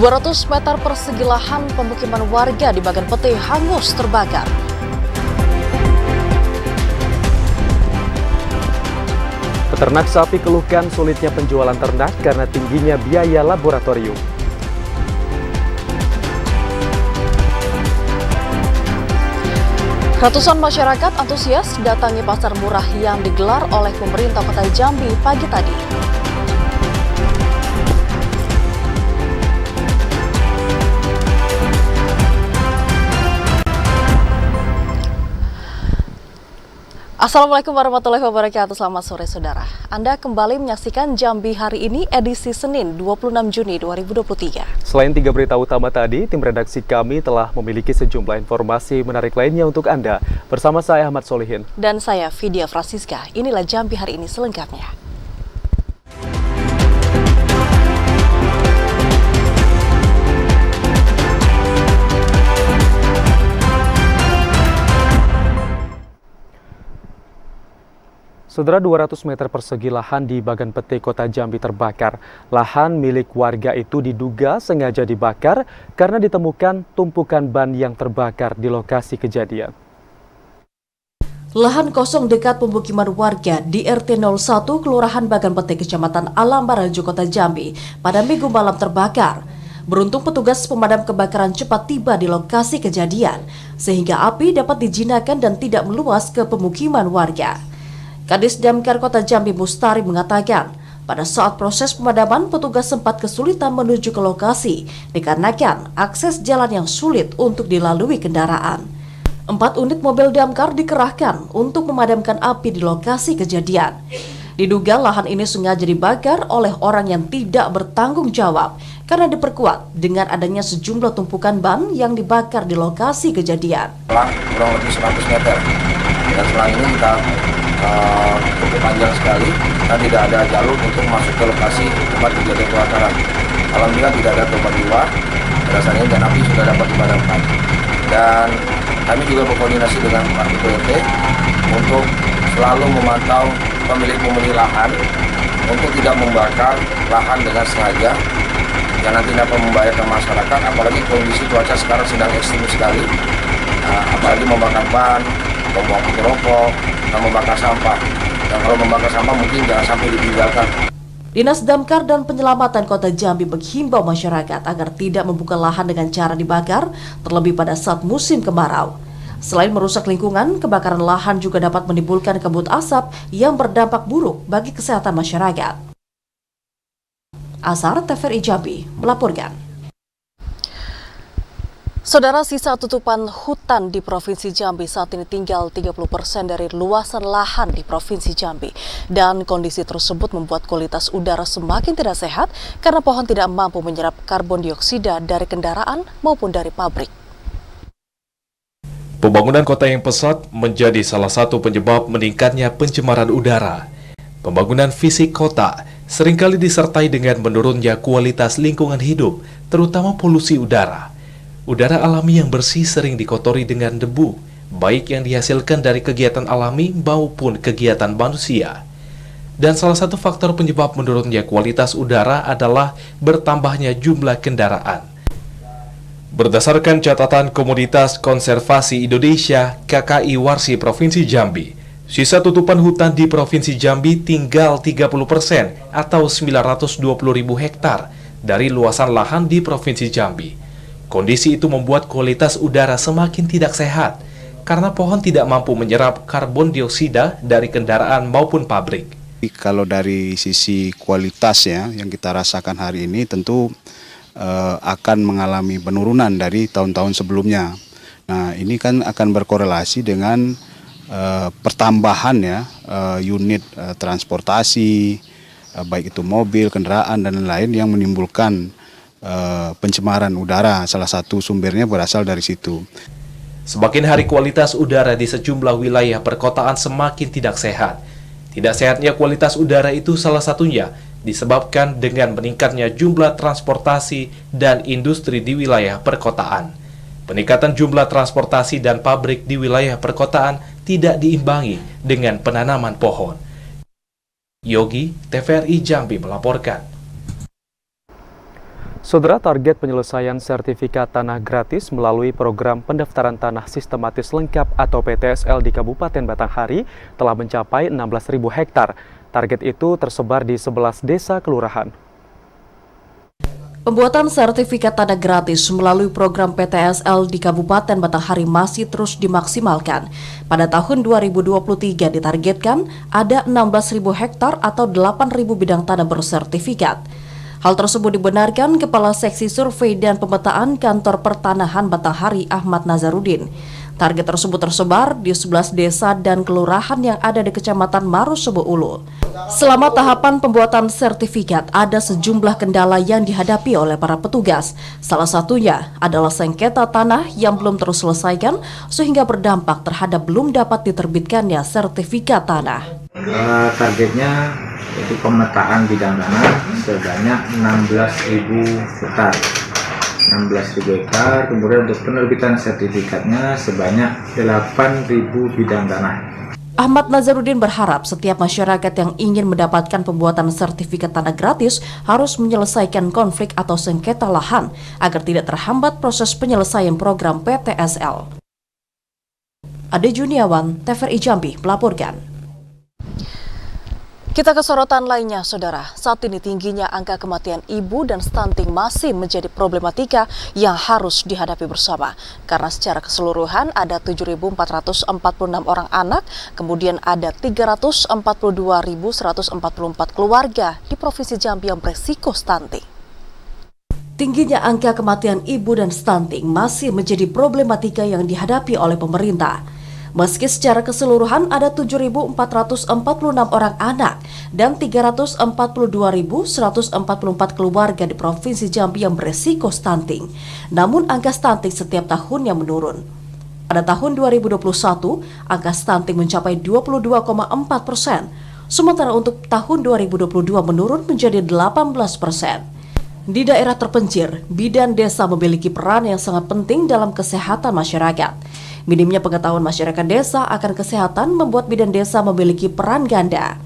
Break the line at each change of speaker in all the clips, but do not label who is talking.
200 meter persegi lahan pemukiman warga di Bagan Pete hangus terbakar.
Peternak sapi keluhkan sulitnya penjualan ternak karena tingginya biaya laboratorium.
Ratusan masyarakat antusias datangi pasar murah yang digelar oleh pemerintah Kota Jambi pagi tadi. Assalamualaikum warahmatullahi wabarakatuh, selamat sore saudara. Anda kembali menyaksikan Jambi hari ini edisi Senin 26 Juni 2023.
Selain 3 berita utama tadi, tim redaksi kami telah memiliki sejumlah informasi menarik lainnya untuk Anda. Bersama saya Ahmad Solihin.
Dan saya Vidya Francisca, inilah Jambi hari ini selengkapnya.
Saudara, 200 meter persegi lahan di Bagan Pete, Kota Jambi terbakar. Lahan milik warga itu diduga sengaja dibakar karena ditemukan tumpukan ban yang terbakar di lokasi kejadian.
Lahan kosong dekat pemukiman warga di RT 01 Kelurahan Bagan Pete, Kecamatan Alambaraju, Kota Jambi pada Minggu malam terbakar. Beruntung petugas pemadam kebakaran cepat tiba di lokasi kejadian sehingga api dapat dijinakkan dan tidak meluas ke pemukiman warga. Kadis Damkar Kota Jambi Mustari mengatakan, pada saat proses pemadaman, petugas sempat kesulitan menuju ke lokasi dikarenakan akses jalan yang sulit untuk dilalui kendaraan. 4 unit mobil damkar dikerahkan untuk memadamkan api di lokasi kejadian. Diduga lahan ini sengaja dibakar oleh orang yang tidak bertanggung jawab karena diperkuat dengan adanya sejumlah tumpukan ban yang dibakar di lokasi kejadian.
Kurang lebih 100 meter, dan selang ini kita cukup panjang sekali dan tidak ada jalur untuk masuk ke lokasi tempat kejadian kebakaran. Alhamdulillah tidak ada korban jiwa, rasanya dan api sudah dapat dipadamkan. Dan kami juga berkoordinasi dengan Pak RT untuk selalu memantau pemilik lahan untuk tidak membakar lahan dengan sengaja yang nanti dapat membahayakan masyarakat, apalagi kondisi cuaca sekarang sedang ekstrim sekali, apalagi membakar ban, membuang rokok, dan membakar sampah. Dan kalau membakar sampah mungkin jangan sampai ditinggalkan.
Dinas Damkar dan Penyelamatan Kota Jambi menghimbau masyarakat agar tidak membuka lahan dengan cara dibakar, terlebih pada saat musim kemarau. Selain merusak lingkungan, kebakaran lahan juga dapat menimbulkan kabut asap yang berdampak buruk bagi kesehatan masyarakat. Asar TVRI Jambi melaporkan. Saudara, sisa tutupan hutan di Provinsi Jambi saat ini tinggal 30% dari luasan lahan di Provinsi Jambi. Dan kondisi tersebut membuat kualitas udara semakin tidak sehat karena pohon tidak mampu menyerap karbon dioksida dari kendaraan maupun dari pabrik.
Pembangunan kota yang pesat menjadi salah satu penyebab meningkatnya pencemaran udara. Pembangunan fisik kota seringkali disertai dengan menurunnya kualitas lingkungan hidup, terutama polusi udara. Udara alami yang bersih sering dikotori dengan debu, baik yang dihasilkan dari kegiatan alami maupun kegiatan manusia. Dan salah satu faktor penyebab menurunnya kualitas udara adalah bertambahnya jumlah kendaraan. Berdasarkan catatan Komunitas Konservasi Indonesia KKI Warsi Provinsi Jambi, sisa tutupan hutan di Provinsi Jambi tinggal 30% atau 920.000 hektar dari luasan lahan di Provinsi Jambi. Kondisi itu membuat kualitas udara semakin tidak sehat karena pohon tidak mampu menyerap karbon dioksida dari kendaraan maupun pabrik.
Kalau dari sisi kualitasnya yang kita rasakan hari ini tentu akan mengalami penurunan dari tahun-tahun sebelumnya. Nah, ini kan akan berkorelasi dengan pertambahan ya unit transportasi, baik itu mobil, kendaraan dan lain-lain yang menimbulkan pencemaran udara. Salah satu sumbernya berasal dari situ.
Semakin hari kualitas udara di sejumlah wilayah perkotaan semakin tidak sehat. Tidak sehatnya kualitas udara itu salah satunya disebabkan dengan meningkatnya jumlah transportasi dan industri di wilayah perkotaan. Peningkatan jumlah transportasi dan pabrik di wilayah perkotaan tidak diimbangi dengan penanaman pohon. Yogi, TVRI Jambi melaporkan.
Saudara, target penyelesaian sertifikat tanah gratis melalui program pendaftaran tanah sistematis lengkap atau PTSL di Kabupaten Batanghari telah mencapai 16.000 hektar. Target itu tersebar di 11 desa kelurahan.
Pembuatan sertifikat tanah gratis melalui program PTSL di Kabupaten Batanghari masih terus dimaksimalkan. Pada tahun 2023 ditargetkan ada 16.000 hektar atau 8.000 bidang tanah bersertifikat. Hal tersebut dibenarkan Kepala Seksi Survei dan Pemetaan Kantor Pertanahan Batanghari Ahmad Nazarudin. Target tersebut tersebar di 11 desa dan kelurahan yang ada di Kecamatan Marosebo Ulu. Selama tahapan pembuatan sertifikat, ada sejumlah kendala yang dihadapi oleh para petugas. Salah satunya adalah sengketa tanah yang belum terselesaikan sehingga berdampak terhadap belum dapat diterbitkannya sertifikat tanah.
Targetnya yaitu pemetaan bidang tanah sebanyak 16.000 hektar. 16.000 hektar, kemudian untuk penerbitan sertifikatnya sebanyak 8.000 bidang tanah.
Ahmad Nazarudin berharap setiap masyarakat yang ingin mendapatkan pembuatan sertifikat tanah gratis harus menyelesaikan konflik atau sengketa lahan agar tidak terhambat proses penyelesaian program PTSL. Ade Juniawan, TVRI Jambi melaporkan. Kita ke sorotan lainnya, Saudara. Saat ini tingginya angka kematian ibu dan stunting masih menjadi problematika yang harus dihadapi bersama. Karena secara keseluruhan ada 7.446 orang anak, kemudian ada 342.144 keluarga di Provinsi Jambi yang beresiko stunting. Tingginya angka kematian ibu dan stunting masih menjadi problematika yang dihadapi oleh pemerintah. Meski secara keseluruhan ada 7.446 orang anak dan 342.144 keluarga di Provinsi Jambi yang beresiko stunting, namun angka stunting setiap tahunnya menurun. Pada tahun 2021, angka stunting mencapai 22,4%, sementara untuk tahun 2022 menurun menjadi 18%. Di daerah terpencil, bidan desa memiliki peran yang sangat penting dalam kesehatan masyarakat. Minimnya pengetahuan masyarakat desa akan kesehatan membuat bidan desa memiliki peran ganda.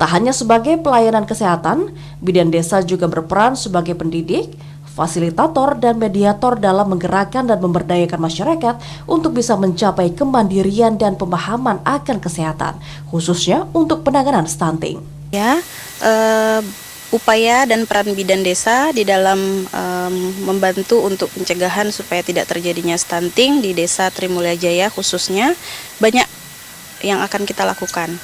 Tak hanya sebagai pelayanan kesehatan, bidan desa juga berperan sebagai pendidik, fasilitator, dan mediator dalam menggerakkan dan memberdayakan masyarakat untuk bisa mencapai kemandirian dan pemahaman akan kesehatan, khususnya untuk penanganan stunting.
Upaya dan peran bidan desa di dalam membantu untuk pencegahan supaya tidak terjadinya stunting di Desa Trimulya Jaya khususnya banyak yang akan kita lakukan.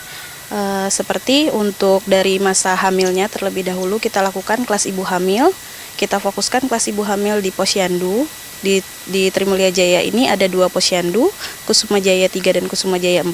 Seperti untuk dari masa hamilnya terlebih dahulu kita lakukan kelas ibu hamil. Kita fokuskan kelas ibu hamil di Posyandu. Di Trimulya Jaya ini ada 2 posyandu, Kusuma Jaya 3 dan Kusuma Jaya 4.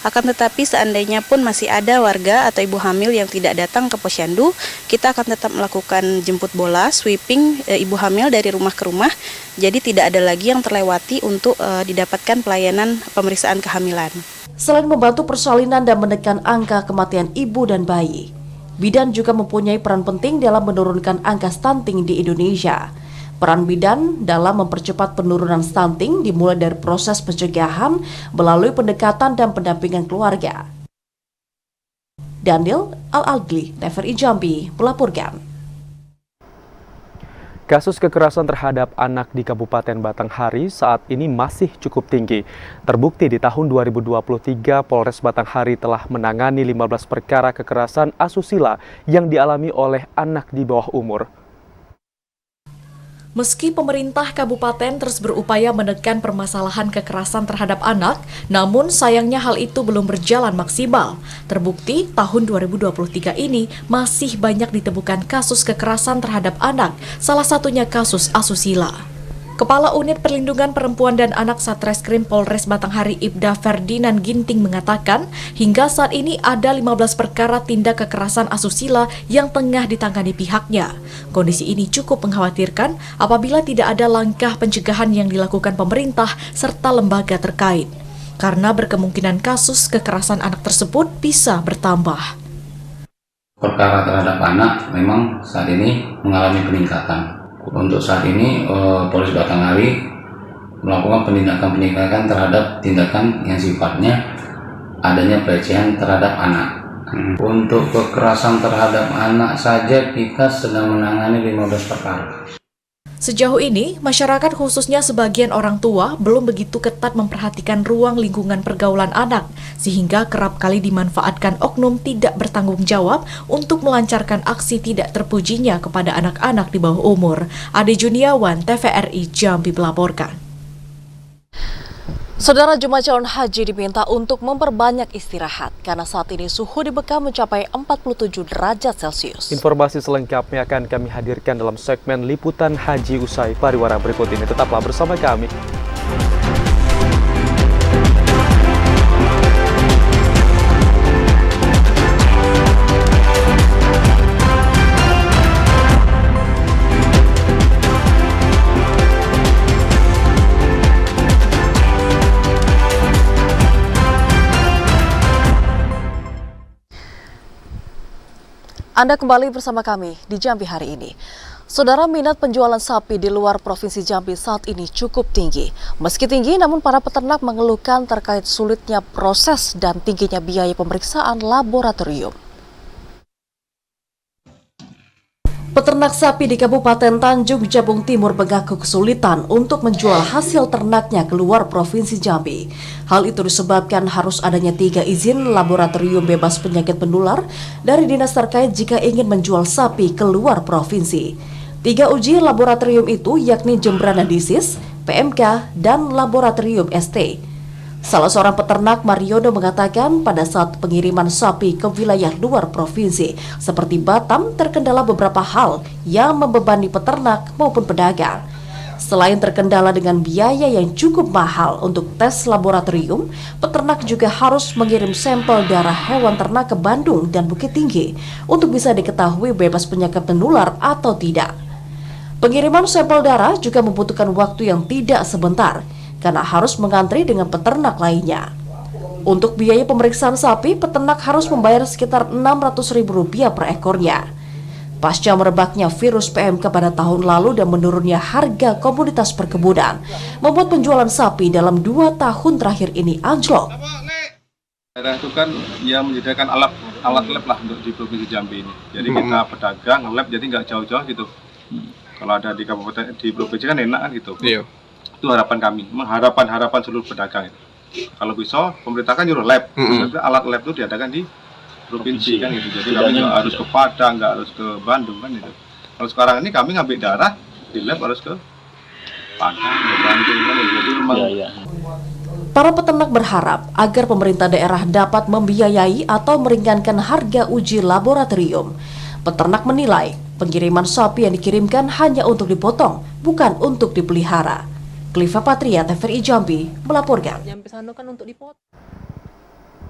Akan tetapi seandainya pun masih ada warga atau ibu hamil yang tidak datang ke posyandu, kita akan tetap melakukan jemput bola, sweeping ibu hamil dari rumah ke rumah. Jadi tidak ada lagi yang terlewati untuk didapatkan pelayanan pemeriksaan kehamilan.
Selain membantu persalinan dan menekan angka kematian ibu dan bayi, bidan juga mempunyai peran penting dalam menurunkan angka stunting di Indonesia. Peran bidan dalam mempercepat penurunan stunting dimulai dari proses pencegahan melalui pendekatan dan pendampingan keluarga. Daniel Al-Adli, TVRI Jambi, melaporkan.
Kasus kekerasan terhadap anak di Kabupaten Batanghari saat ini masih cukup tinggi. Terbukti di tahun 2023, Polres Batanghari telah menangani 15 perkara kekerasan asusila yang dialami oleh anak di bawah umur.
Meski pemerintah kabupaten terus berupaya menekan permasalahan kekerasan terhadap anak, namun sayangnya hal itu belum berjalan maksimal. Terbukti tahun 2023 ini masih banyak ditemukan kasus kekerasan terhadap anak, salah satunya kasus asusila. Kepala Unit Perlindungan Perempuan dan Anak Satreskrim Polres Batanghari Ibda Ferdinand Ginting mengatakan, hingga saat ini ada 15 perkara tindak kekerasan asusila yang tengah ditangani pihaknya. Kondisi ini cukup mengkhawatirkan apabila tidak ada langkah pencegahan yang dilakukan pemerintah serta lembaga terkait, karena berkemungkinan kasus kekerasan anak tersebut bisa bertambah.
Perkara terhadap anak memang saat ini mengalami peningkatan. Untuk saat ini Polres Batanghari melakukan penindakan terhadap tindakan yang sifatnya adanya pelecehan terhadap anak. Untuk kekerasan terhadap anak saja kita sedang menangani 15 perkara.
Sejauh ini, masyarakat khususnya sebagian orang tua belum begitu ketat memperhatikan ruang lingkungan pergaulan anak, sehingga kerap kali dimanfaatkan oknum tidak bertanggung jawab untuk melancarkan aksi tidak terpujinya kepada anak-anak di bawah umur. Ade Juniawan, TVRI Jambi melaporkan.
Saudara, jemaah calon haji diminta untuk memperbanyak istirahat karena saat ini suhu di Mekah mencapai 47 derajat Celcius.
Informasi selengkapnya akan kami hadirkan dalam segmen Liputan Haji usai pariwara berikut ini. Tetaplah bersama kami.
Anda kembali bersama kami di Jambi hari ini. Saudara, minat penjualan sapi di luar Provinsi Jambi saat ini cukup tinggi. Meski tinggi, namun para peternak mengeluhkan terkait sulitnya proses dan tingginya biaya pemeriksaan laboratorium. Peternak sapi di Kabupaten Tanjung Jabung Timur mengaku kesulitan untuk menjual hasil ternaknya keluar Provinsi Jambi. Hal itu disebabkan harus adanya 3 izin laboratorium bebas penyakit penular dari dinas terkait jika ingin menjual sapi keluar provinsi. 3 uji laboratorium itu yakni Jembrana Disease, PMK, dan Laboratorium ST. Salah seorang peternak, Mariono, mengatakan pada saat pengiriman sapi ke wilayah luar provinsi seperti Batam terkendala beberapa hal yang membebani peternak maupun pedagang. Selain terkendala dengan biaya yang cukup mahal untuk tes laboratorium, peternak juga harus mengirim sampel darah hewan ternak ke Bandung dan Bukit Tinggi untuk bisa diketahui bebas penyakit penular atau tidak. Pengiriman sampel darah juga membutuhkan waktu yang tidak sebentar, karena harus mengantri dengan peternak lainnya. Untuk biaya pemeriksaan sapi, peternak harus membayar sekitar Rp600.000 per ekornya. Pasca merebaknya virus PMK pada tahun lalu dan menurunnya harga komoditas perkebunan, membuat penjualan sapi dalam 2 tahun terakhir ini anjlok.
Daerah itu kan yang menyediakan alat lab lah untuk di Provinsi Jambi ini. Jadi kita pedagang lab, jadi nggak jauh-jauh gitu. Kalau ada di kabupaten, di provinsi kan enak kan gitu. Iya. Itu harapan kami, harapan seluruh pedagang itu. Kalau bisa pemerintah kan nyuruh lab, alat lab itu diadakan di provinsi kan gitu. Jadi kami nggak harus ke Padang, nggak harus ke Bandung kan gitu. Kalau sekarang ini kami ngambil darah di lab harus ke Padang, ke Bandung kan gitu. Jadi memang
Para peternak berharap agar pemerintah daerah dapat membiayai atau meringankan harga uji laboratorium. Peternak menilai pengiriman sapi yang dikirimkan hanya untuk dipotong, bukan untuk dipelihara. Kliva Patria, TVRI Jambi, melaporkan.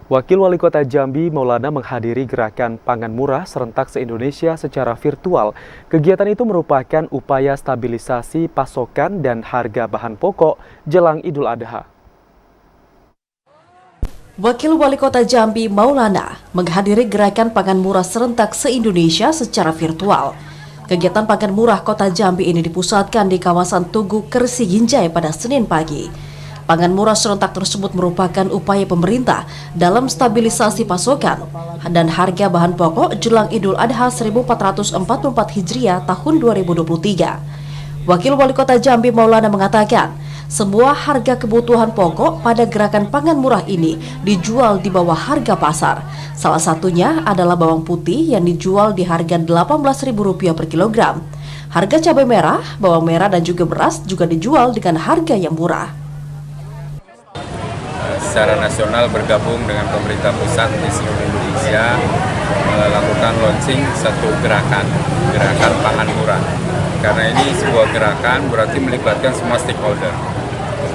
Wakil Wali Kota Jambi, Maulana, menghadiri gerakan pangan murah serentak se-Indonesia secara virtual. Kegiatan itu merupakan upaya stabilisasi pasokan dan harga bahan pokok jelang Idul Adha.
Wakil Wali Kota Jambi, Maulana, menghadiri gerakan pangan murah serentak se-Indonesia secara virtual. Kegiatan pangan murah Kota Jambi ini dipusatkan di kawasan Tugu Kersi Ginjai pada Senin pagi. Pangan murah serentak tersebut merupakan upaya pemerintah dalam stabilisasi pasokan dan harga bahan pokok jelang Idul Adha 1444 Hijriah tahun 2023. Wakil Wali Kota Jambi, Maulana, mengatakan semua harga kebutuhan pokok pada gerakan pangan murah ini dijual di bawah harga pasar. Salah satunya adalah bawang putih yang dijual di harga Rp18.000 per kilogram. Harga cabai merah, bawang merah dan juga beras juga dijual dengan harga yang murah.
Secara nasional bergabung dengan pemerintah pusat di seluruh Indonesia melakukan launching satu gerakan pangan murah. Karena ini sebuah gerakan berarti melibatkan semua stakeholder.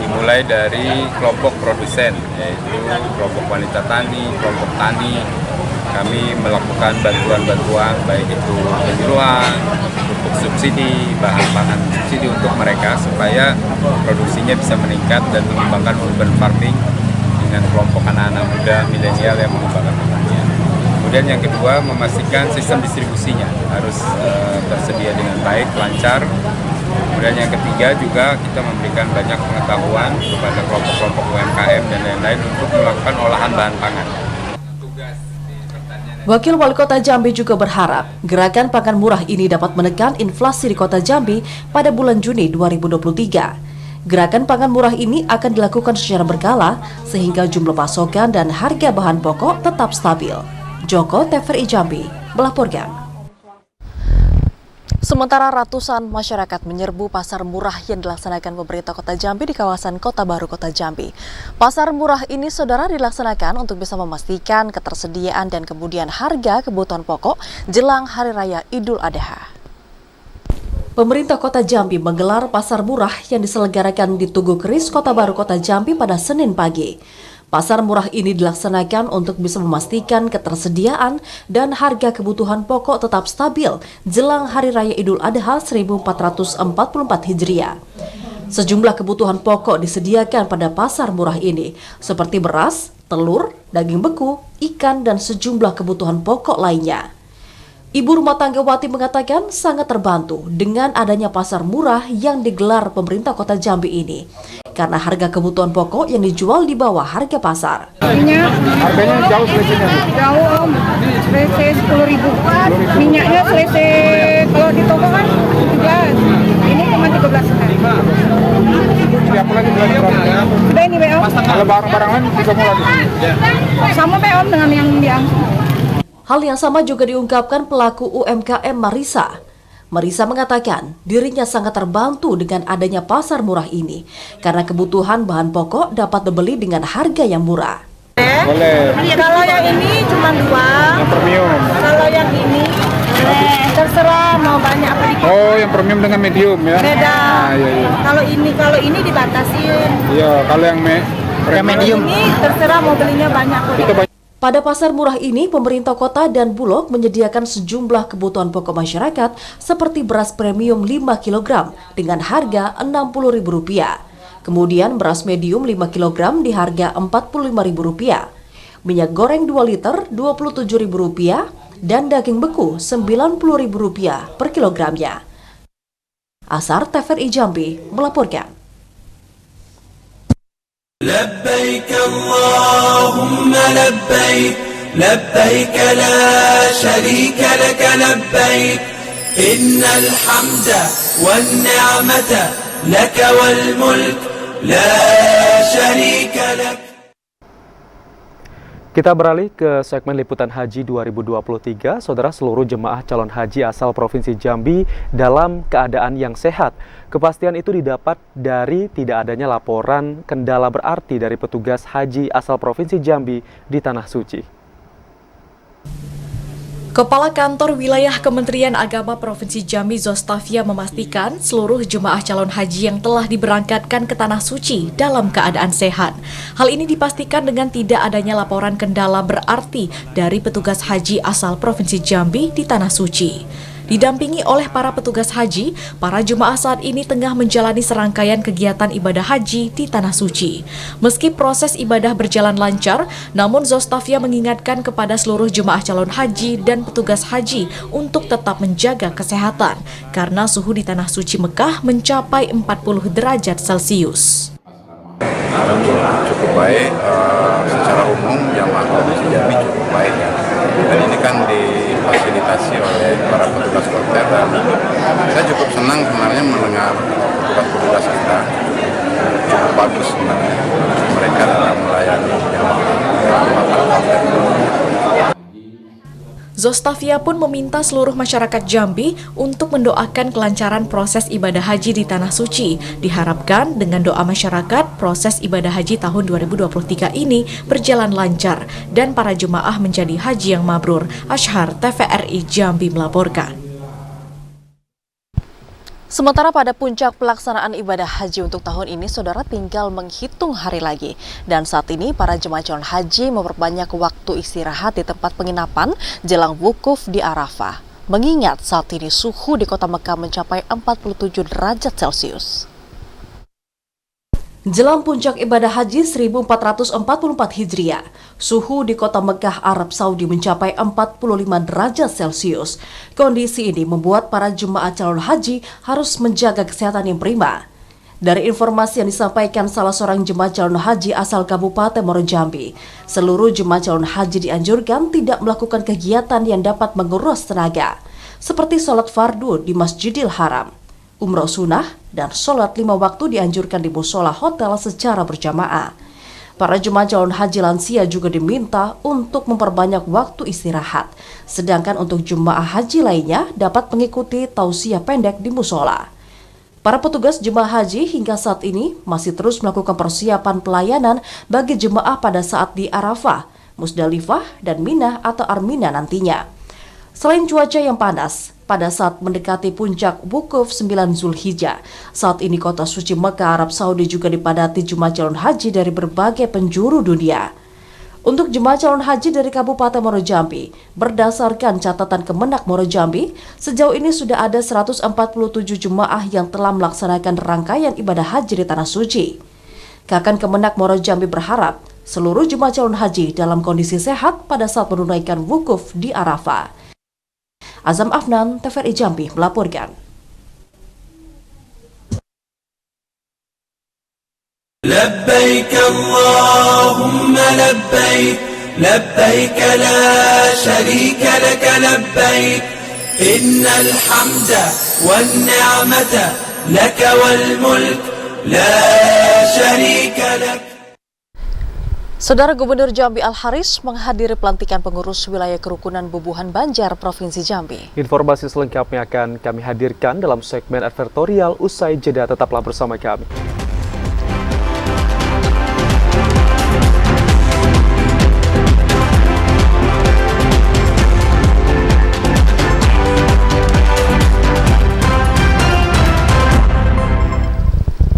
Dimulai dari kelompok produsen, yaitu kelompok wanita tani, kelompok tani. Kami melakukan bantuan-bantuan, baik itu penyuluhan, pupuk subsidi, bahan pangan subsidi untuk mereka supaya produksinya bisa meningkat dan mengembangkan urban farming dengan kelompok anak-anak muda milenial yang mengembangkan pertanian. Kemudian yang kedua, memastikan sistem distribusinya harus tersedia dengan baik, lancar. Kemudian yang ketiga juga kita memberikan banyak pengetahuan kepada kelompok-kelompok UMKM dan lain-lain untuk melakukan olahan bahan pangan. Tugas di pertanian
Wakil Wali Kota Jambi juga berharap gerakan pangan murah ini dapat menekan inflasi di Kota Jambi pada bulan Juni 2023. Gerakan pangan murah ini akan dilakukan secara berkala sehingga jumlah pasokan dan harga bahan pokok tetap stabil. Joko TVRI Jambi melaporkan. Sementara ratusan masyarakat menyerbu pasar murah yang dilaksanakan pemerintah Kota Jambi di kawasan Kota Baru Kota Jambi. Pasar murah ini saudara dilaksanakan untuk bisa memastikan ketersediaan dan kemudian harga kebutuhan pokok jelang Hari Raya Idul Adha. Pemerintah Kota Jambi menggelar pasar murah yang diselenggarakan di Tugu Keris Kota Baru Kota Jambi pada Senin pagi. Pasar murah ini dilaksanakan untuk bisa memastikan ketersediaan dan harga kebutuhan pokok tetap stabil jelang Hari Raya Idul Adha 1444 Hijriah. Sejumlah kebutuhan pokok disediakan pada pasar murah ini, seperti beras, telur, daging beku, ikan, dan sejumlah kebutuhan pokok lainnya. Ibu rumah tangga Wati mengatakan sangat terbantu dengan adanya pasar murah yang digelar pemerintah Kota Jambi ini, karena harga kebutuhan pokok yang dijual di bawah harga pasar.
Harganya jauh selisihnya? Jauh om, selisih 10.000. Minyaknya selisih, kalau di toko kan 17, ini cuma 13. Siapa lagi belanja berapa? Sudah ini om. Kalau barang-barang lain juga mulai di sini? Sama om dengan yang diangkut.
Hal yang sama juga diungkapkan pelaku UMKM Marisa. Marisa mengatakan dirinya sangat terbantu dengan adanya pasar murah ini karena kebutuhan bahan pokok dapat dibeli dengan harga yang murah.
Boleh. Kalau yang ini cuma 2. Yang premium. Kalau yang ini terserah mau banyak apa dikit. Oh, yang premium dengan medium ya? Beda. Iya. Kalau ini dibatasin. Iya, kalau yang medium ini terserah mau belinya banyak.
Pada pasar murah ini, pemerintah kota dan Bulog menyediakan sejumlah kebutuhan pokok masyarakat seperti beras premium 5 kg dengan harga Rp60.000. Kemudian beras medium 5 kg di harga Rp45.000. Minyak goreng 2 liter Rp27.000 dan daging beku Rp90.000 per kilogramnya. Asar TVRI Jambi melaporkan.
لبيك اللهم لبيك لبيك لا شريك لك لبيك إن الحمد والنعمة لك والملك لا شريك لك.
Kita beralih ke segmen liputan haji 2023. Saudara, seluruh jemaah calon haji asal Provinsi Jambi dalam keadaan yang sehat. Kepastian itu didapat dari tidak adanya laporan kendala berarti dari petugas haji asal Provinsi Jambi di Tanah Suci.
Kepala Kantor Wilayah Kementerian Agama Provinsi Jambi Zostavia memastikan seluruh jemaah calon haji yang telah diberangkatkan ke Tanah Suci dalam keadaan sehat. Hal ini dipastikan dengan tidak adanya laporan kendala berarti dari petugas haji asal Provinsi Jambi di Tanah Suci. Didampingi oleh para petugas haji, para jemaah saat ini tengah menjalani serangkaian kegiatan ibadah haji di Tanah Suci. Meski proses ibadah berjalan lancar, namun Zostavia mengingatkan kepada seluruh jemaah calon haji dan petugas haji untuk tetap menjaga kesehatan, karena suhu di Tanah Suci Mekah mencapai 40 derajat Celcius.
Alhamdulillah cukup baik, secara umum jamaah Provinsi Jambi cukup baik ya. Dan ini kan difasilitasi oleh para petugas konter dan saya cukup senang sebenarnya mendengar petugas kita cukup bagus sebenarnya mereka dalam melayani jamaah konter.
Zostavia pun meminta seluruh masyarakat Jambi untuk mendoakan kelancaran proses ibadah haji di Tanah Suci. Diharapkan dengan doa masyarakat, proses ibadah haji tahun 2023 ini berjalan lancar dan para jemaah menjadi haji yang mabrur. Ashar TVRI Jambi melaporkan.
Sementara pada puncak pelaksanaan ibadah haji untuk tahun ini, saudara tinggal menghitung hari lagi. Dan saat ini para jemaah calon haji memperbanyak waktu istirahat di tempat penginapan jelang wukuf di Arafah. Mengingat saat ini suhu di kota Mekah mencapai 47 derajat Celcius. Jelang puncak ibadah haji 1444 Hijriah, suhu di kota Mekah, Arab Saudi mencapai 45 derajat Celcius. Kondisi ini membuat para jemaah calon haji harus menjaga kesehatan yang prima. Dari informasi yang disampaikan salah seorang jemaah calon haji asal Kabupaten Muaro Jambi, seluruh jemaah calon haji dianjurkan tidak melakukan kegiatan yang dapat menguras tenaga, seperti sholat fardu di Masjidil Haram, umroh sunnah, dan sholat 5 waktu dianjurkan di musola hotel secara berjamaah. Para jemaah calon haji lansia juga diminta untuk memperbanyak waktu istirahat, sedangkan untuk jemaah haji lainnya dapat mengikuti tausiah pendek di musola. Para petugas jemaah haji hingga saat ini masih terus melakukan persiapan pelayanan bagi jemaah pada saat di Arafah, Musdalifah, dan Mina atau Armina nantinya. Selain cuaca yang panas, pada saat mendekati puncak Wukuf 9 Zulhijjah, saat ini kota suci Mekah, Arab Saudi juga dipadati jemaah calon haji dari berbagai penjuru dunia. Untuk jemaah calon haji dari Kabupaten Muaro Jambi, berdasarkan catatan Kemenak Muaro Jambi, sejauh ini sudah ada 147 jemaah yang telah melaksanakan rangkaian ibadah haji di Tanah Suci. Kakan Kemenak Muaro Jambi berharap seluruh jemaah calon haji dalam kondisi sehat pada saat menunaikan wukuf di Arafah. Azam Afnan, TVRI Jambi melaporkan.
لبيك اللهم لبيك لبيك لا شريك لك لبيك إن الحمد والنعمة لك والملك لا شريك لك.
Saudara Gubernur Jambi Al-Haris menghadiri pelantikan pengurus wilayah kerukunan Bubuhan Banjar Provinsi Jambi.
Informasi selengkapnya akan kami hadirkan dalam segmen advertorial usai jeda. Tetaplah bersama kami.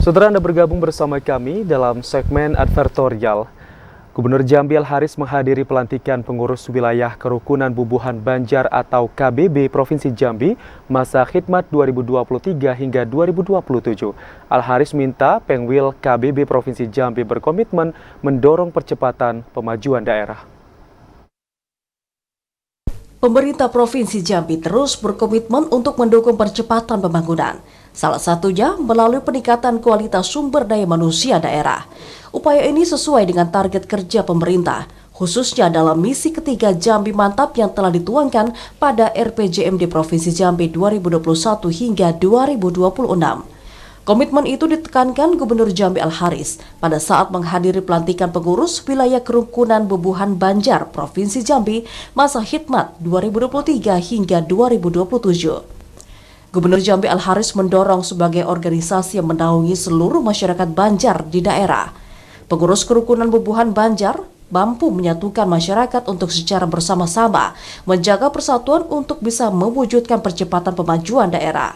Saudara, Anda bergabung bersama kami dalam segmen advertorial. Gubernur Jambi Al-Haris menghadiri pelantikan pengurus wilayah kerukunan Bubuhan Banjar atau KBB Provinsi Jambi masa khidmat 2023 hingga 2027. Al-Haris minta Pengwil KBB Provinsi Jambi berkomitmen mendorong percepatan pemajuan daerah.
Pemerintah Provinsi Jambi terus berkomitmen untuk mendukung percepatan pembangunan. Salah satunya melalui peningkatan kualitas sumber daya manusia daerah. Upaya ini sesuai dengan target kerja pemerintah, khususnya dalam misi ketiga Jambi Mantap yang telah dituangkan pada RPJMD Provinsi Jambi 2021 hingga 2026. Komitmen itu ditekankan Gubernur Jambi Al-Haris pada saat menghadiri pelantikan pengurus wilayah kerukunan Bubuhan Banjar Provinsi Jambi masa khidmat 2023 hingga 2027. Gubernur Jambi Al-Haris mendorong sebagai organisasi yang menaungi seluruh masyarakat Banjar di daerah. Pengurus kerukunan Bubuhan Banjar mampu menyatukan masyarakat untuk secara bersama-sama menjaga persatuan untuk bisa mewujudkan percepatan pemajuan daerah.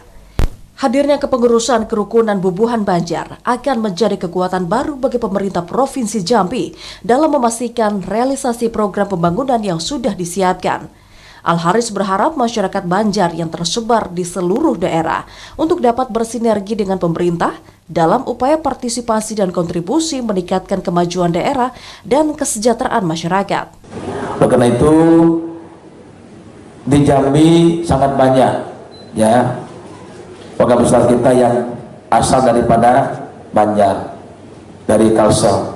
Hadirnya kepengurusan kerukunan Bubuhan Banjar akan menjadi kekuatan baru bagi pemerintah Provinsi Jambi dalam memastikan realisasi program pembangunan yang sudah disiapkan. Al-Haris berharap masyarakat Banjar yang tersebar di seluruh daerah untuk dapat bersinergi dengan pemerintah dalam upaya partisipasi dan kontribusi meningkatkan kemajuan daerah dan kesejahteraan masyarakat.
Karena itu di Jambi sangat banyak ya warga besar kita yang asal daripada Banjar, dari Kalsel.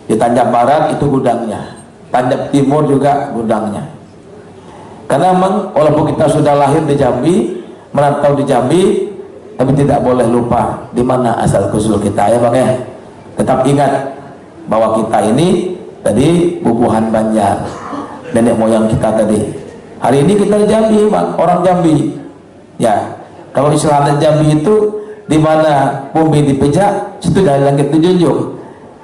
Di Tanjab Barat itu gudangnya, Tanjab Timur juga gudangnya. Karena memang walaupun kita sudah lahir di Jambi, merantau di Jambi, tapi tidak boleh lupa di mana asal usul kita ya Bang ya. Tetap ingat bahwa kita ini tadi Bubuhan Banjar, nenek moyang kita tadi. Hari ini kita di Jambi Bang, orang Jambi. Ya, kalau istilah Jambi itu di mana bumi dipijak, situ dari langit dijunjung.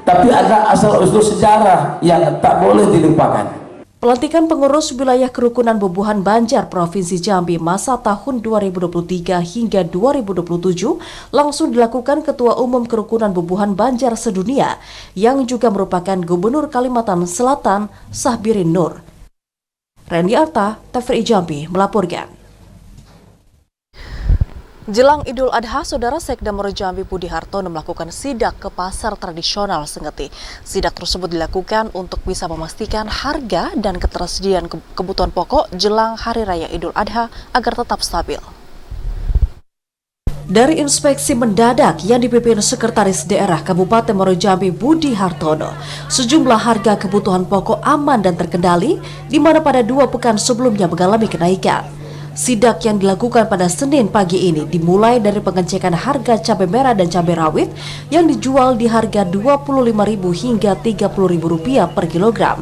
Tapi ada asal usul sejarah yang tak boleh dilupakan.
Pelantikan pengurus wilayah kerukunan Bubuhan Banjar Provinsi Jambi masa tahun 2023 hingga 2027 langsung dilakukan Ketua Umum Kerukunan Bubuhan Banjar Sedunia yang juga merupakan Gubernur Kalimantan Selatan Sahbirin Nur. Randy Arta, TVRI Jambi melaporkan.
Jelang Idul Adha, Saudara Sekda Muaro Jambi Budi Hartono melakukan sidak ke pasar tradisional Sengeti. Sidak tersebut dilakukan untuk bisa memastikan harga dan ketersediaan kebutuhan pokok jelang Hari Raya Idul Adha agar tetap stabil.
Dari inspeksi mendadak yang dipimpin Sekretaris Daerah Kabupaten Muaro Jambi Budi Hartono, sejumlah harga kebutuhan pokok aman dan terkendali, di mana pada 2 pekan sebelumnya mengalami kenaikan. Sidak yang dilakukan pada Senin pagi ini dimulai dari pengecekan harga cabai merah dan cabai rawit yang dijual di harga Rp25.000 hingga Rp30.000 per kilogram.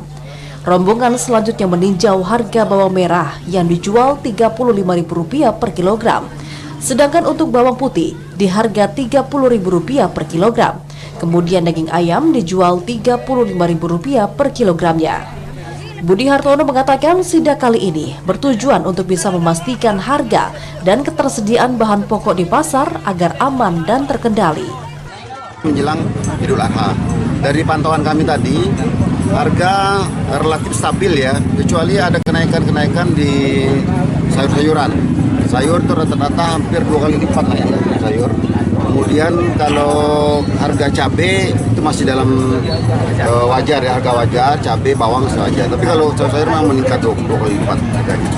Rombongan selanjutnya meninjau harga bawang merah yang dijual Rp35.000 per kilogram. Sedangkan untuk bawang putih di harga Rp30.000 per kilogram. Kemudian daging ayam dijual Rp35.000 per kilogramnya. Budi Hartono mengatakan sidak kali ini bertujuan untuk bisa memastikan harga dan ketersediaan bahan pokok di pasar agar aman dan terkendali.
Menjelang Idul Adha, dari pantauan kami tadi, harga relatif stabil ya, kecuali ada kenaikan-kenaikan di sayur-sayuran. Sayur itu rata-rata hampir 2 kali lipat lah ya sayur. Kemudian kalau harga cabai itu masih dalam wajar ya, harga wajar, cabai, bawang saja. Tapi kalau sayur memang meningkat 2 kali lipat harganya.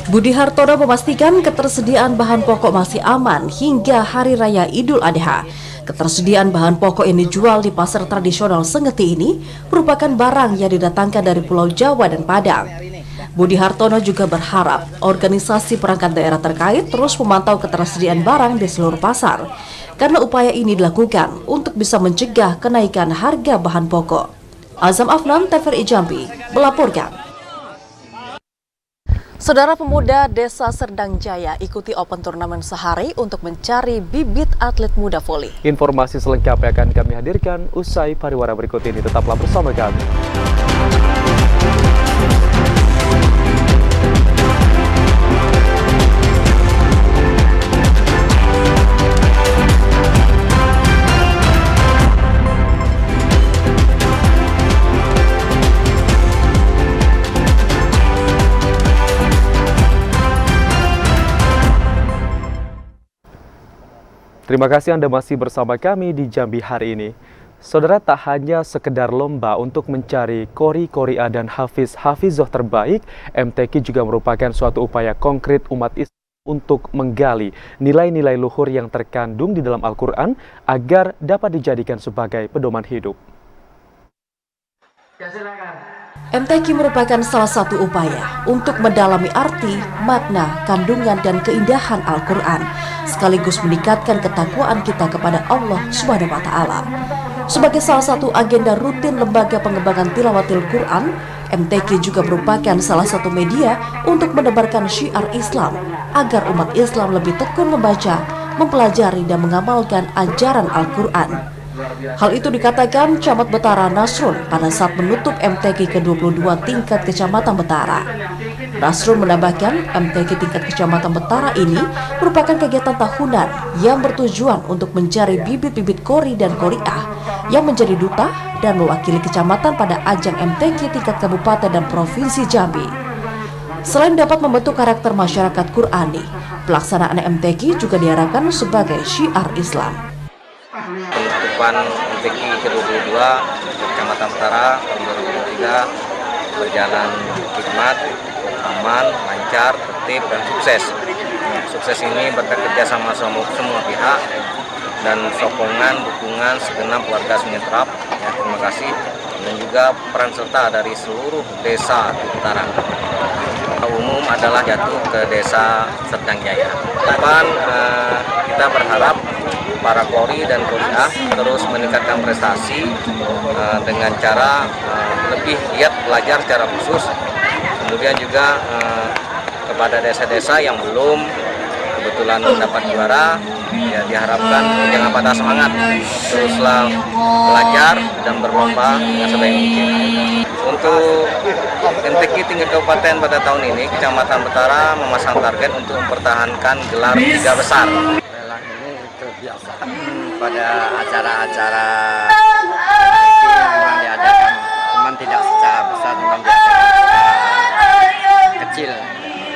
Budi Hartono memastikan ketersediaan bahan pokok masih aman hingga Hari Raya Idul Adha. Ketersediaan bahan pokok yang dijual di pasar tradisional Sengeti ini merupakan barang yang didatangkan dari Pulau Jawa dan Padang. Budi Hartono juga berharap organisasi perangkat daerah terkait terus memantau ketersediaan barang di seluruh pasar, karena upaya ini dilakukan untuk bisa mencegah kenaikan harga bahan pokok. Azam Afnan, TVRI Jambi, melaporkan. Saudara pemuda Desa Serdang Jaya ikuti open turnamen sehari untuk mencari bibit atlet muda voli.
Informasi selengkapnya akan kami hadirkan usai pariwara berikut ini. Tetaplah bersama kami. Terima kasih Anda masih bersama kami di Jambi hari ini. Saudara, tak hanya sekedar lomba untuk mencari kori-koria dan hafizoh terbaik, MTQ juga merupakan suatu upaya konkret umat Islam untuk menggali nilai-nilai luhur yang terkandung di dalam Al-Quran agar dapat dijadikan sebagai pedoman hidup.
MTQ merupakan salah satu upaya untuk mendalami arti, makna, kandungan, dan keindahan Al-Quran, sekaligus meningkatkan ketakwaan kita kepada Allah SWT. Sebagai salah satu agenda rutin Lembaga Pengembangan Tilawatil Quran, MTQ juga merupakan salah satu media untuk menebarkan syiar Islam agar umat Islam lebih tekun membaca, mempelajari, dan mengamalkan ajaran Al-Quran. Hal itu dikatakan Camat Betara Nasrun pada saat menutup MTQ ke-22 tingkat Kecamatan Betara. Nasrun menambahkan MTQ tingkat Kecamatan Betara ini merupakan kegiatan tahunan yang bertujuan untuk mencari bibit-bibit kori dan koriah yang menjadi duta dan mewakili kecamatan pada ajang MTQ tingkat Kabupaten dan Provinsi Jambi. Selain dapat membentuk karakter masyarakat Qurani, pelaksanaan MTQ juga diharapkan sebagai syiar Islam.
Penutupan MTQ ke-22 Kecamatan Betara tahun 2023 berjalan hikmat, aman, lancar, tertib, dan sukses. Sukses ini berkat kerjasama semua pihak dan sokongan, dukungan segenap warga Sungai Terap. Ya, terima kasih. Dan juga peran serta dari seluruh desa di Putaran. Umum adalah jatuh ke desa Serdang Jaya. Depan kita berharap para kori dan koriah terus meningkatkan prestasi dengan cara lebih giat belajar secara khusus. Kemudian juga kepada desa-desa yang belum kebetulan mendapat juara, ya diharapkan jangan patah semangat, teruslah belajar dan berlomba dengan sebaik mungkin. Untuk MTQ tingkat kabupaten pada tahun ini, Kecamatan Betara memasang target untuk mempertahankan gelar 3 besar.
Lelang ini terbiasa pada acara-acara memang diadakan, cuman tidak secara besar, memang diadakan kecil,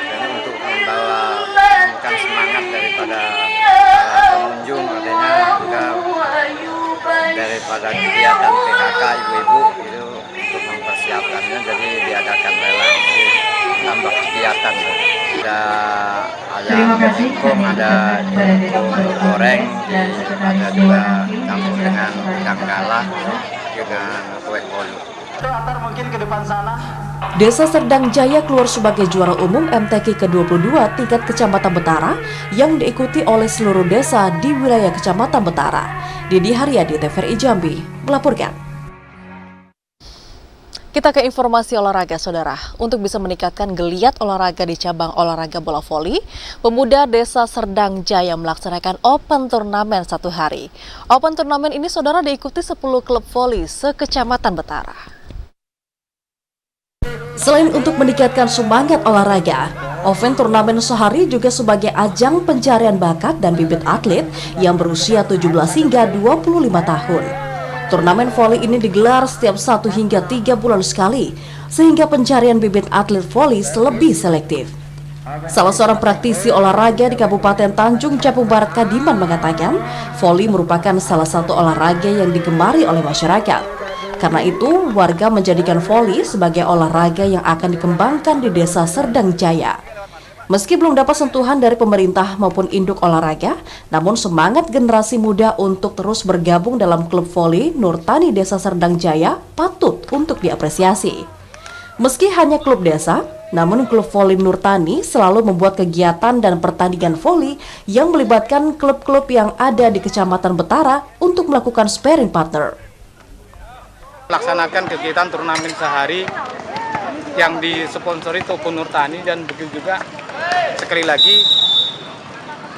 karena untuk membawa menumbuhkan semangat daripada para pengunjung, artinya juga daripada kegiatan PKK ibu-ibu itu untuk mempersiapkannya, jadi diadakan lelang, jadi tambah kegiatan. Ada Kung ada goreng, ada juga campur dengan ikan galah dengan kue bolu.
Mungkin ke depan sana.
Desa Serdang Jaya keluar sebagai juara umum MTQ ke-22 tingkat Kecamatan Betara yang diikuti oleh seluruh desa di wilayah Kecamatan Betara. Didi Haryadi, TVRI Jambi, melaporkan. Kita ke informasi olahraga, saudara. Untuk bisa meningkatkan geliat olahraga di cabang olahraga bola voli, pemuda Desa Serdang Jaya melaksanakan Open Turnamen 1 hari. Open Turnamen ini, saudara, diikuti 10 klub voli se-Kecamatan Betara. Selain untuk meningkatkan semangat olahraga, Open Turnamen sehari juga sebagai ajang pencarian bakat dan bibit atlet yang berusia 17 hingga 25 tahun. Turnamen voli ini digelar setiap 1 hingga 3 bulan sekali, sehingga pencarian bibit atlet voli lebih selektif. Salah seorang praktisi olahraga di Kabupaten Tanjung Jabung Barat Kadiman mengatakan, voli merupakan salah satu olahraga yang digemari oleh masyarakat. Karena itu, warga menjadikan voli sebagai olahraga yang akan dikembangkan di Desa Serdang Jaya. Meski belum dapat sentuhan dari pemerintah maupun induk olahraga, namun semangat generasi muda untuk terus bergabung dalam klub voli Nurtani Desa Serdang Jaya patut untuk diapresiasi. Meski hanya klub desa, namun klub voli Nurtani selalu membuat kegiatan dan pertandingan voli yang melibatkan klub-klub yang ada di Kecamatan Betara untuk melakukan sparring partner.
Melaksanakan kegiatan turnamen sehari yang disponsori Toko Nurtani, dan begitu juga sekali lagi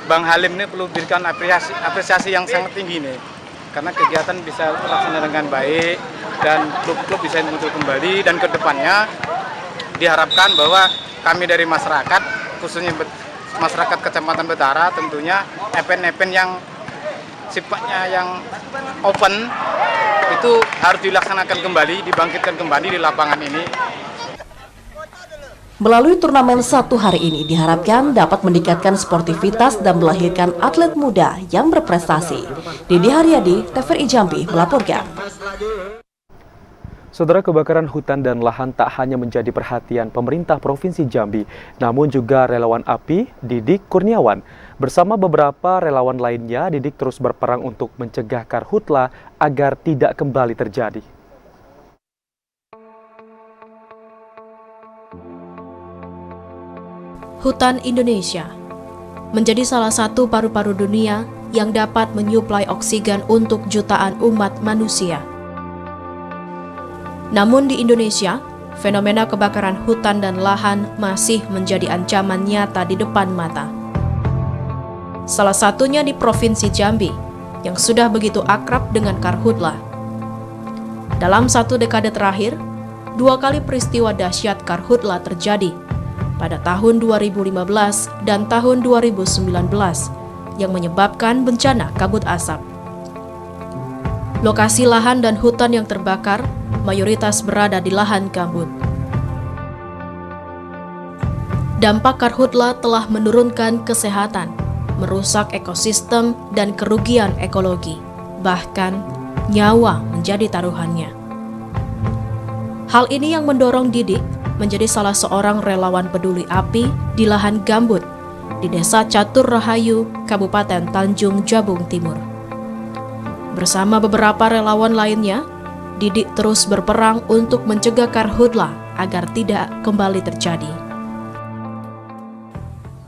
Bang Halim ini perlu diberikan apresiasi yang sangat tinggi nih, karena kegiatan bisa terlaksana dengan baik dan klub-klub bisa muncul kembali, dan kedepannya diharapkan bahwa kami dari masyarakat, khususnya masyarakat Kecamatan Betara, tentunya event-event yang sifatnya yang open itu harus dilaksanakan kembali, dibangkitkan kembali di lapangan ini.
Melalui turnamen 1 hari ini diharapkan dapat meningkatkan sportivitas dan melahirkan atlet muda yang berprestasi. Didi Haryadi, TVRI Jambi melaporkan.
Saudara, kebakaran hutan dan lahan tak hanya menjadi perhatian pemerintah Provinsi Jambi, namun juga relawan API Didik Kurniawan. Bersama beberapa relawan lainnya, Didik terus berperang untuk mencegah karhutla agar tidak kembali terjadi.
Hutan Indonesia menjadi salah satu paru-paru dunia yang dapat menyuplai oksigen untuk jutaan umat manusia. Namun di Indonesia, fenomena kebakaran hutan dan lahan masih menjadi ancaman nyata di depan mata. Salah satunya di Provinsi Jambi, yang sudah begitu akrab dengan karhutla. Dalam 1 dekade terakhir, 2 kali peristiwa dahsyat karhutla terjadi, pada tahun 2015 dan tahun 2019, yang menyebabkan bencana kabut asap. Lokasi lahan dan hutan yang terbakar mayoritas berada di lahan gambut. Dampak karhutla telah menurunkan kesehatan, merusak ekosistem dan kerugian ekologi, bahkan nyawa menjadi taruhannya. Hal ini yang mendorong Didik menjadi salah seorang relawan peduli api di lahan gambut di Desa Catur Rahayu, Kabupaten Tanjung Jabung Timur. Bersama beberapa relawan lainnya, Didik terus berperang untuk mencegah karhutla agar tidak kembali terjadi.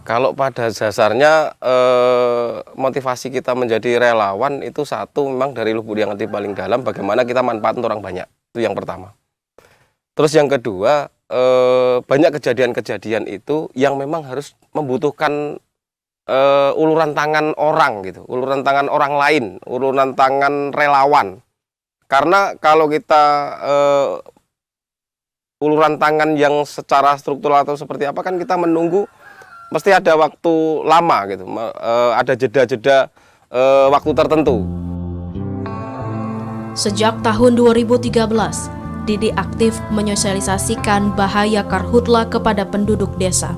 Kalau pada dasarnya motivasi kita menjadi relawan itu satu, memang dari lubuk yang hati paling dalam, bagaimana kita manfaat untuk orang banyak, itu yang pertama. Terus yang kedua, banyak kejadian-kejadian itu yang memang harus membutuhkan uluran tangan orang gitu, uluran tangan orang lain, uluran tangan relawan. Karena kalau kita uluran tangan yang secara struktural atau seperti apa, kan kita menunggu mesti ada waktu lama gitu, ada jeda-jeda waktu tertentu.
Sejak tahun 2013, Didik aktif menyosialisasikan bahaya karhutla kepada penduduk desa.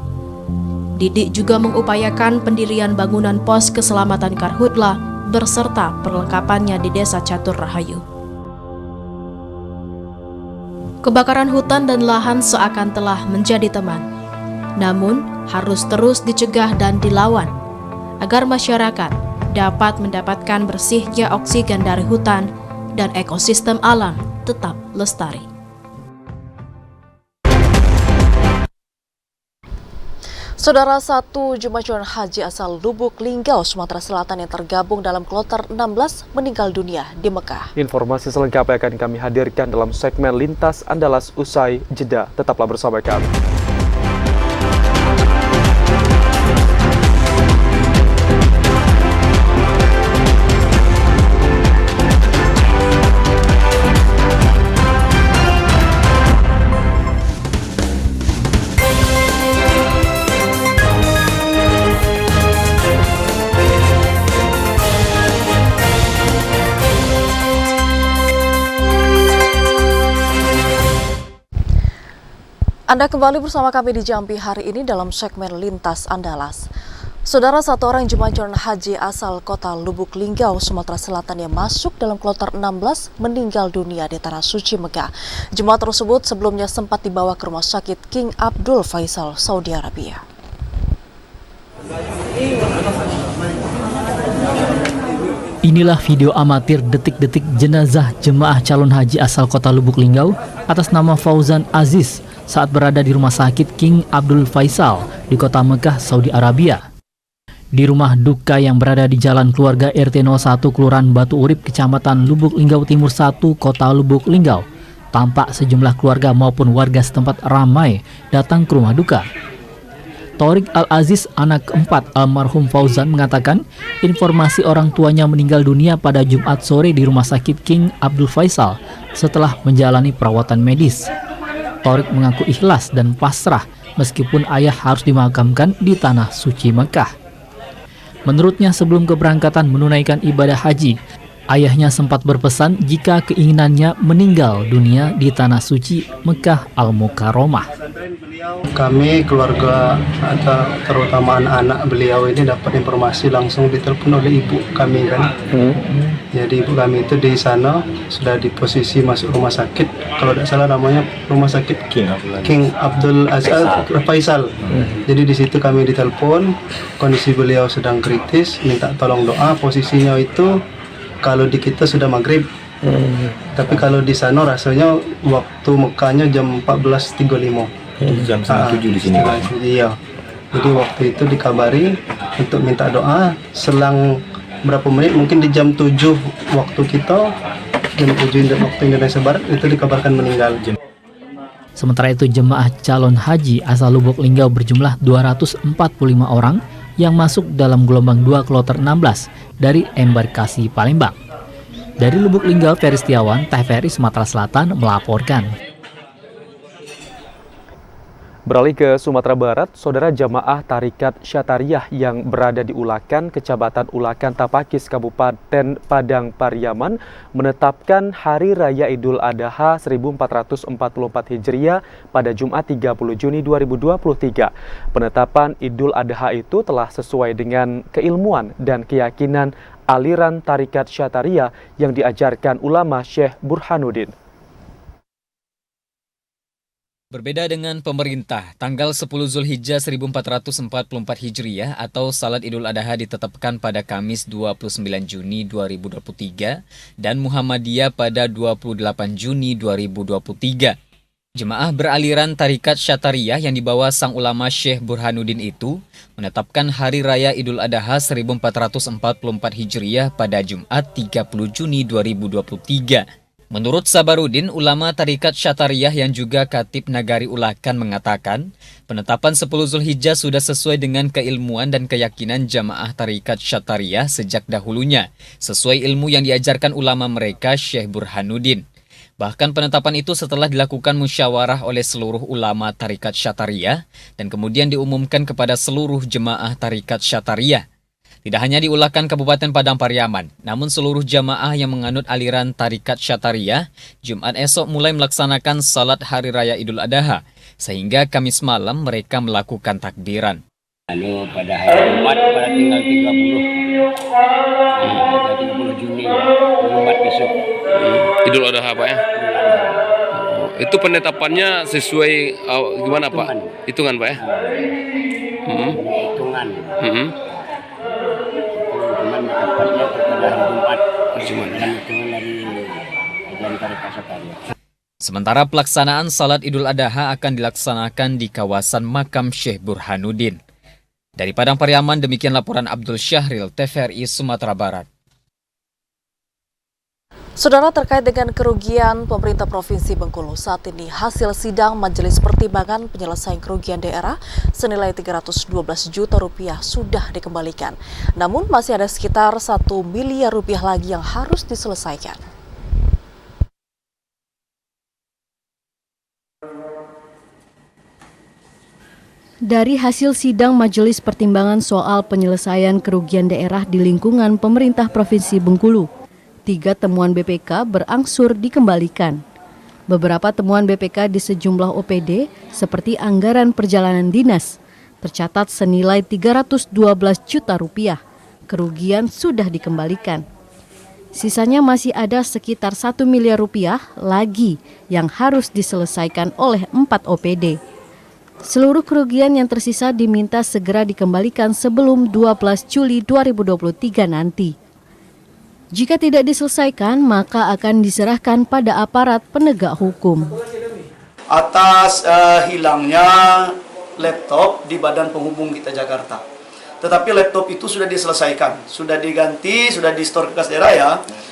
Didik juga mengupayakan pendirian bangunan pos keselamatan karhutla berserta perlengkapannya di Desa Catur Rahayu. Kebakaran hutan dan lahan seakan telah menjadi teman. Namun,
harus terus dicegah dan dilawan agar masyarakat dapat mendapatkan bersihnya oksigen dari hutan dan ekosistem alam tetap lestari.
Saudara, satu jemaah calon haji asal Lubuk Linggau, Sumatera Selatan yang tergabung dalam kloter 16 meninggal dunia di Mekah.
Informasi selengkapnya akan kami hadirkan dalam segmen Lintas Andalas usai jeda. Tetaplah bersama kami.
Anda kembali bersama kami di Jambi hari ini dalam segmen Lintas Andalas. Saudara, satu orang jemaah calon haji asal kota Lubuk Linggau, Sumatera Selatan yang masuk dalam kloter 16 meninggal dunia di Tanah Suci Mekah. Jemaah tersebut sebelumnya sempat dibawa ke rumah sakit King Abdul Faisal, Saudi Arabia.
Inilah video amatir detik-detik jenazah jemaah calon haji asal kota Lubuk Linggau atas nama Fauzan Aziz saat berada di rumah sakit King Abdul Faisal di kota Mekah, Saudi Arabia. Di rumah duka yang berada di Jalan Keluarga RT 01 Kelurahan Batu Urip, Kecamatan Lubuk Linggau Timur 1, Kota Lubuk Linggau, tampak sejumlah keluarga maupun warga setempat ramai datang ke rumah duka. Torik Al-Aziz, anak keempat almarhum Fauzan, mengatakan informasi orang tuanya meninggal dunia pada Jumat sore di rumah sakit King Abdul Faisal setelah menjalani perawatan medis. Torik mengaku ikhlas dan pasrah meskipun ayah harus dimakamkan di Tanah Suci Mekah. Menurutnya, sebelum keberangkatan menunaikan ibadah haji, ayahnya sempat berpesan jika keinginannya meninggal dunia di Tanah Suci Mekah Al-Mukarramah.
Kami keluarga atau terutama anak-anak beliau ini dapat informasi langsung ditelepon oleh ibu kami kan. Jadi ibu kami itu di sana sudah di posisi masuk rumah sakit. Kalau tidak salah namanya rumah sakit King Abdul Faisal. Jadi di situ kami ditelepon, kondisi beliau sedang kritis, minta tolong doa. Posisinya itu kalau di kita sudah maghrib. Tapi kalau di sana rasanya waktu Mekahnya jam 14.35.
Jam 7 di sini.
Iya. Jadi waktu itu dikabari untuk minta doa, selang berapa menit, mungkin di jam 7 waktu kita, jam 7 waktu Indonesia Barat, itu dikabarkan meninggal.
Sementara itu, jemaah calon haji asal Lubuk Linggau berjumlah 245 orang yang masuk dalam gelombang 2 kloter 16 dari embarkasi Palembang. Dari Lubuk Linggau, Ferry Setiawan, TVRI Sumatera Selatan melaporkan.
Beralih ke Sumatera Barat, saudara, jamaah Tarikat Syatariah yang berada di Ulakan, Kecamatan Ulakan, Tapakis, Kabupaten Padang Pariaman menetapkan Hari Raya Idul Adha 1444 Hijriah pada Jumat 30 Juni 2023. Penetapan Idul Adha itu telah sesuai dengan keilmuan dan keyakinan aliran Tarikat Syatariah yang diajarkan ulama Syekh Burhanuddin.
Berbeda dengan pemerintah, tanggal 10 Zulhijjah 1444 Hijriah atau Salat Idul Adha ditetapkan pada Kamis 29 Juni 2023 dan Muhammadiyah pada 28 Juni 2023. Jemaah beraliran Tarikat Syatariah yang dibawa sang ulama Syekh Burhanuddin itu menetapkan Hari Raya Idul Adha 1444 Hijriah pada Jumat 30 Juni 2023. Menurut Sabaruddin, ulama Tarikat Syatariah yang juga Khatib Nagari Ulakan mengatakan, penetapan 10 Zulhijjah sudah sesuai dengan keilmuan dan keyakinan jamaah Tarikat Syatariah sejak dahulunya, sesuai ilmu yang diajarkan ulama mereka Syekh Burhanuddin. Bahkan penetapan itu setelah dilakukan musyawarah oleh seluruh ulama Tarikat Syatariah dan kemudian diumumkan kepada seluruh jemaah Tarikat Syatariah. Tidak hanya di Ulakan Kabupaten Padang Pariaman, namun seluruh jamaah yang menganut aliran Tarikat Syatariah, Jumat esok mulai melaksanakan salat Hari Raya Idul Adha, sehingga Kamis malam mereka melakukan takbiran.
Pada hari Jumat pada tanggal 30 Juni, Jumat besok.
Idul Adha Pak ya? Itu penetapannya sesuai gimana Pak? Hitungan Pak ya?
hitungan. Cuman dapatnya pada hari Jumat. Dan hitungan dari ajaran tarekat Sakarya.
Sementara pelaksanaan Salat Idul Adha akan dilaksanakan di kawasan makam Syekh Burhanuddin. Dari Padang Pariaman, demikian laporan Abdul Syahril, TVRI Sumatera Barat.
Saudara, terkait dengan kerugian pemerintah Provinsi Bengkulu, saat ini hasil sidang Majelis Pertimbangan Penyelesaian Kerugian Daerah senilai 312 juta rupiah sudah dikembalikan. Namun masih ada sekitar 1 miliar rupiah lagi yang harus diselesaikan.
Dari hasil sidang Majelis Pertimbangan soal penyelesaian kerugian daerah di lingkungan pemerintah Provinsi Bengkulu, 3 temuan BPK berangsur dikembalikan. Beberapa temuan BPK di sejumlah OPD seperti anggaran perjalanan dinas tercatat senilai 312 juta rupiah. Kerugian sudah dikembalikan. Sisanya masih ada sekitar 1 miliar rupiah lagi yang harus diselesaikan oleh 4 OPD. Seluruh kerugian yang tersisa diminta segera dikembalikan sebelum 12 Juli 2023 nanti. Jika tidak diselesaikan, maka akan diserahkan pada aparat penegak hukum.
Atas hilangnya laptop di Badan Penghubung kita Jakarta. Tetapi laptop itu sudah diselesaikan, sudah diganti, sudah di-store ke kas daerah ya.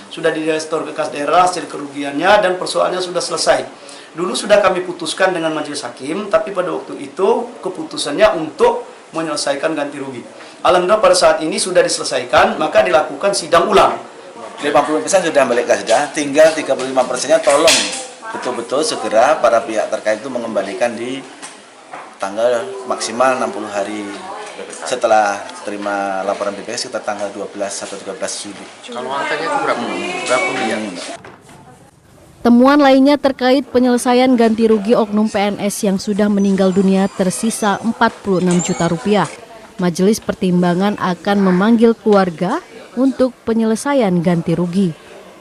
Sudah di-store ke kas daerah hasil kerugiannya dan persoalannya sudah selesai. Dulu sudah kami putuskan dengan majelis hakim, tapi pada waktu itu keputusannya untuk menyelesaikan ganti rugi. Alhamdulillah pada saat ini sudah diselesaikan, maka dilakukan sidang ulang.
50% sudah balik kas dah, tinggal 35%-nya tolong betul-betul segera para pihak terkait itu mengembalikan di tanggal maksimal 60 hari setelah terima laporan BPK sekitar tanggal 12 atau 13 Juli.
Kalau angkanya itu berapa miliar?
Temuan lainnya terkait penyelesaian ganti rugi oknum PNS yang sudah meninggal dunia tersisa 46 juta rupiah. Majelis Pertimbangan akan memanggil keluarga untuk penyelesaian ganti rugi.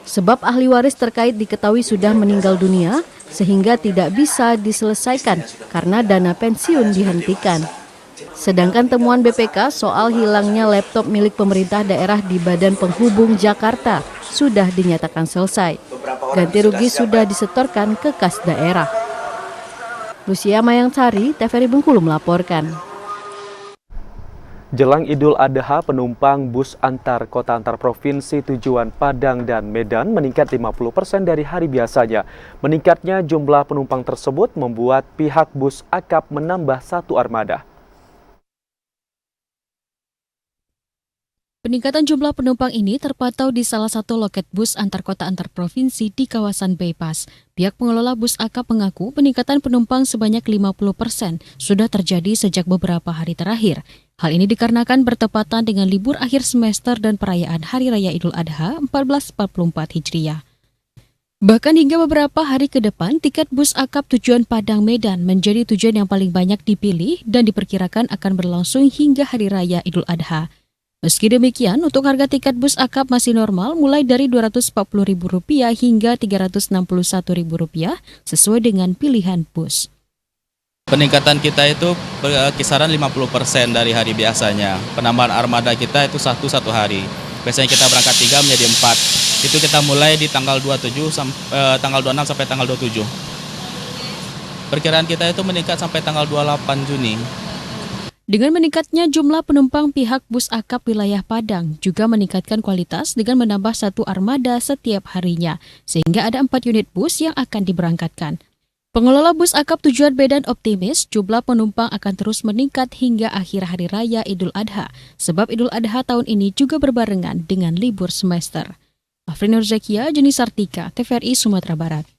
Sebab ahli waris terkait diketahui sudah meninggal dunia sehingga tidak bisa diselesaikan karena dana pensiun dihentikan. Sedangkan temuan BPK soal hilangnya laptop milik pemerintah daerah di Badan Penghubung Jakarta sudah dinyatakan selesai. Ganti rugi sudah disetorkan ke kas daerah. Lucia Mayangsari, TVRI Bengkulu melaporkan.
Jelang Idul Adha, penumpang bus antar kota antar provinsi tujuan Padang dan Medan meningkat 50% dari hari biasanya. Meningkatnya jumlah penumpang tersebut membuat pihak bus akap menambah 1 armada.
Peningkatan jumlah penumpang ini terpantau di salah satu loket bus antar kota antar provinsi di kawasan Bypass. Pihak pengelola bus akap mengaku peningkatan penumpang sebanyak 50% sudah terjadi sejak beberapa hari terakhir. Hal ini dikarenakan bertepatan dengan libur akhir semester dan perayaan Hari Raya Idul Adha 1444 Hijriah. Bahkan hingga beberapa hari ke depan, tiket bus akap tujuan Padang Medan menjadi tujuan yang paling banyak dipilih dan diperkirakan akan berlangsung hingga Hari Raya Idul Adha. Meski demikian, untuk harga tiket bus akap masih normal mulai dari Rp240.000 hingga Rp361.000 sesuai dengan pilihan bus.
Peningkatan kita itu kisaran 50% dari hari biasanya. Penambahan armada kita itu satu hari. Biasanya kita berangkat 3 menjadi 4. Itu kita mulai di tanggal 26 sampai tanggal 27. Perkiraan kita itu meningkat sampai tanggal 28 Juni.
Dengan meningkatnya jumlah penumpang, pihak bus akap wilayah Padang juga meningkatkan kualitas dengan menambah 1 armada setiap harinya, sehingga ada 4 unit bus yang akan diberangkatkan. Pengelola bus akap tujuan Medan optimis jumlah penumpang akan terus meningkat hingga akhir Hari Raya Idul Adha, sebab Idul Adha tahun ini juga berbarengan dengan libur semester. Afrin Nurzakia, Jeni Sartika, TVRI Sumatera Barat.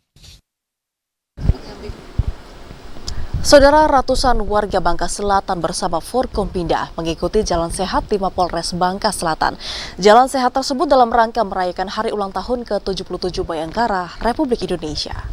Saudara, ratusan warga Bangka Selatan bersama Forkompinda mengikuti Jalan Sehat di Mapolres Bangka Selatan. Jalan Sehat tersebut dalam rangka merayakan hari ulang tahun ke-77 Bayangkara Republik Indonesia.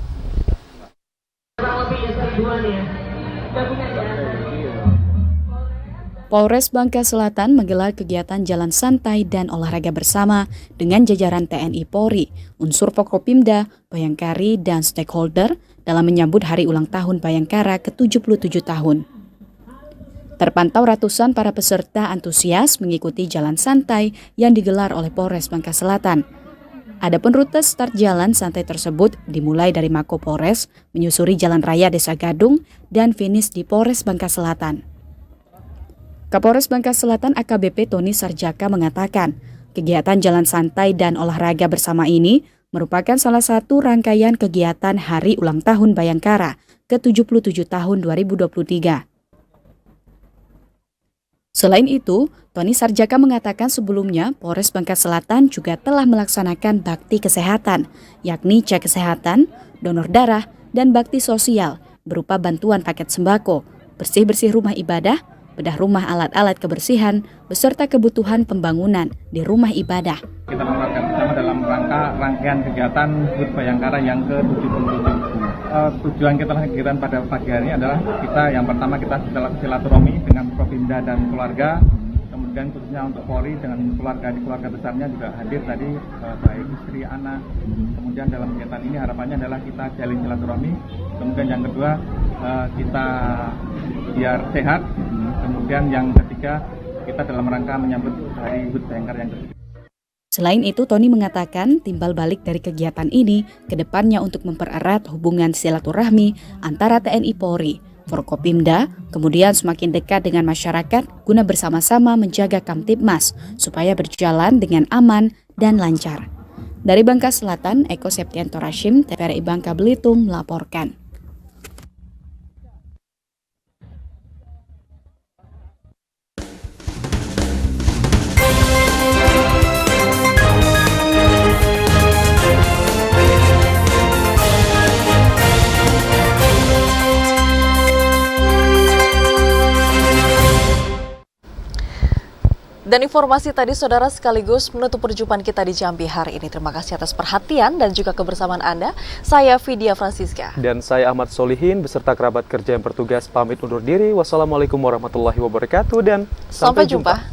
Polres Bangka Selatan menggelar kegiatan jalan santai dan olahraga bersama dengan jajaran TNI Polri, unsur Forkopimda, Bayangkari, dan stakeholder dalam menyambut hari ulang tahun Bayangkara ke-77 tahun. Terpantau ratusan para peserta antusias mengikuti jalan santai yang digelar oleh Polres Bangka Selatan. Adapun rute start jalan santai tersebut dimulai dari Mako Polres, menyusuri Jalan Raya Desa Gadung, dan finish di Polres Bangka Selatan. Kapolres Bangka Selatan AKBP Tony Sarjaka mengatakan, kegiatan jalan santai dan olahraga bersama ini merupakan salah satu rangkaian kegiatan Hari Ulang Tahun Bayangkara ke-77 tahun 2023. Selain itu, Tony Sarjaka mengatakan sebelumnya Polres Bangka Selatan juga telah melaksanakan bakti kesehatan, yakni cek kesehatan, donor darah, dan bakti sosial berupa bantuan paket sembako, bersih-bersih rumah ibadah, bedah rumah alat-alat kebersihan, beserta kebutuhan pembangunan di rumah ibadah.
Kita melakukan bersama dalam rangkaian kegiatan HUT Bayangkara yang ke-77. Tujuan kita kegiatan pada pagi hari ini adalah yang pertama kita silaturahmi dengan Propinda dan keluarga, kemudian khususnya untuk Polri dengan keluarga besarnya juga hadir tadi, baik istri, anak. Kemudian dalam kegiatan ini harapannya adalah kita jalin silaturahmi. Kemudian yang kedua kita biar sehat. Kemudian yang ketiga kita dalam rangka menyambut Hari HUT Bayangkara yang ke-77.
Selain itu, Tony mengatakan timbal balik dari kegiatan ini ke depannya untuk mempererat hubungan silaturahmi antara TNI Polri, Forkopimda, kemudian semakin dekat dengan masyarakat guna bersama-sama menjaga Kamtibmas supaya berjalan dengan aman dan lancar. Dari Bangka Selatan, Eko Septianto Rashim, TVRI Bangka Belitung melaporkan.
Dan informasi tadi saudara sekaligus menutup perjumpaan kita di Jambi hari ini. Terima kasih atas perhatian dan juga kebersamaan Anda. Saya Vidya Francisca.
Dan saya Ahmad Solihin beserta kerabat kerja yang bertugas pamit undur diri. Wassalamualaikum warahmatullahi wabarakatuh dan sampai jumpa.